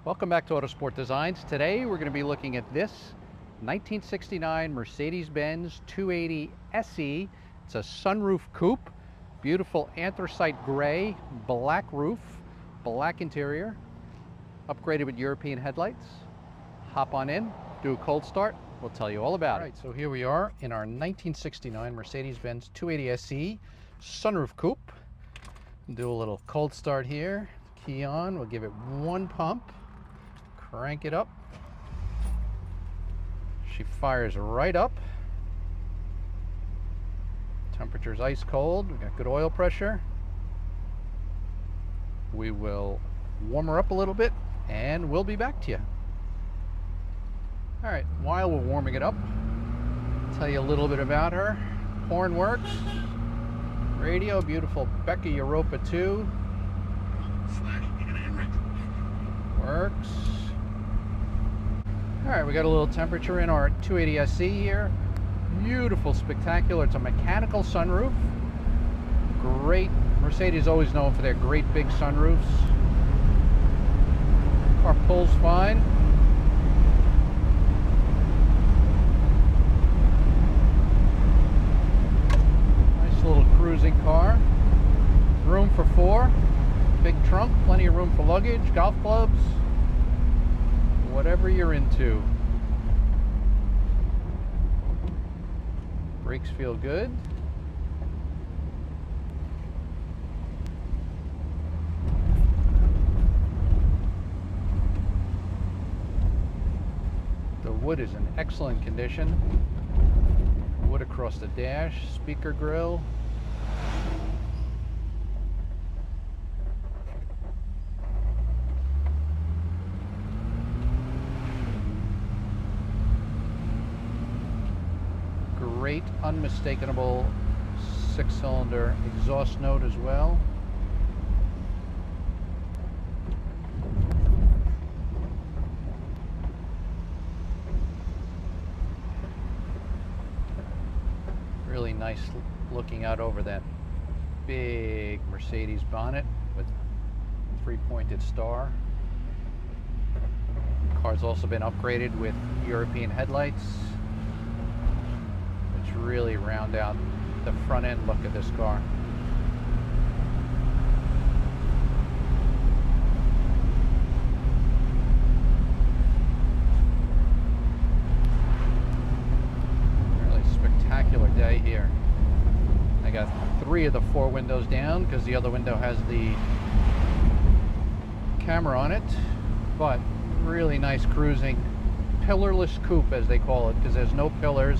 Welcome back to Autosport Designs. Today we're going to be looking at this 1969 Mercedes-Benz 280 SE. It's a sunroof coupe, beautiful anthracite gray, black roof, black interior, upgraded with European headlights. Hop on in, do a cold start, we'll tell you all about it. All right, so here we are in our 1969 Mercedes-Benz 280 SE sunroof coupe. Do a little cold start here, key on, we'll give it one pump. Crank it up. She fires right up. Temperature's ice cold. We got good oil pressure. We will warm her up a little bit and we'll be back to you. All right, while we're warming it up, I'll tell you a little bit about her. Horn works. Radio, beautiful Becker Europa 2. Works. All right, we got a little temperature in our 280 SE here. Beautiful, spectacular. It's a mechanical sunroof. Great. Mercedes is always known for their great big sunroofs. Car pulls fine. Nice little cruising car. Room for four. Big trunk, plenty of room for luggage, golf clubs. Whatever you're into. Brakes feel good. The wood is in excellent condition. Wood across the dash, speaker grille. Great, unmistakable six-cylinder exhaust note as well. Really nice looking out over that big Mercedes bonnet with three-pointed star. The car's also been upgraded with European headlights. Really round out the front end look of this car. Really spectacular day here. I got 3 of the 4 windows down because the other window has the camera on it, but really nice cruising. Pillarless coupe, as they call it, because there's no pillars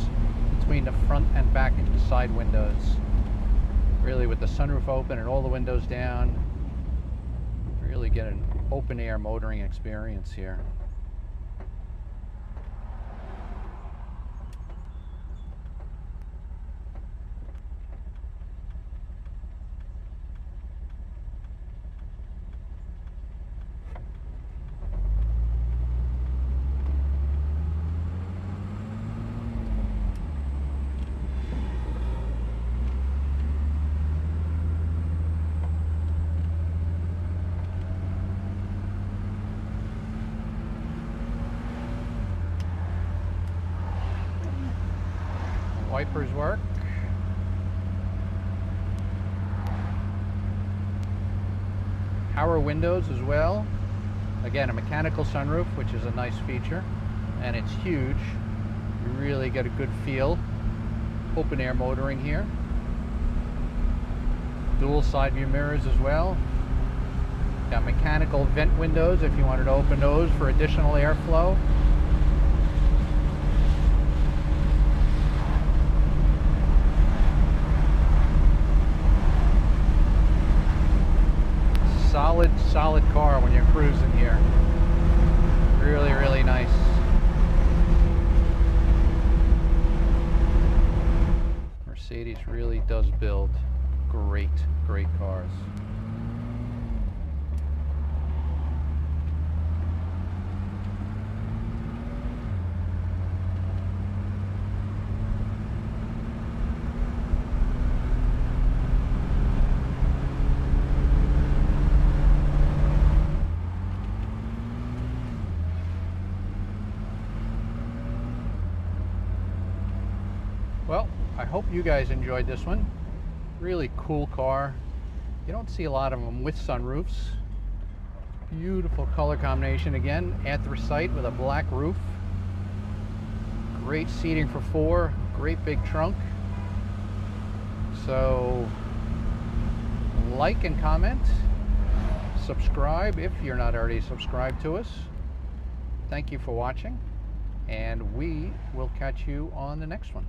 between the front and back side windows. Really, with the sunroof open and all the windows down, really get an open air motoring experience here. Wipers work. Power windows as well. Again, a mechanical sunroof, which is a nice feature, and it's huge. You really get a good feel. Open air motoring here. Dual side view mirrors as well. Got mechanical vent windows if you wanted to open those for additional airflow. Solid car when you're cruising here. Really, really nice. Mercedes really does build great cars. Well, I hope you guys enjoyed this one. Really cool car. You don't see a lot of them with sunroofs. Beautiful color combination again. Anthracite with a black roof. Great seating for four. Great big trunk. So, like and comment. Subscribe if you're not already subscribed to us. Thank you for watching, and we will catch you on the next one.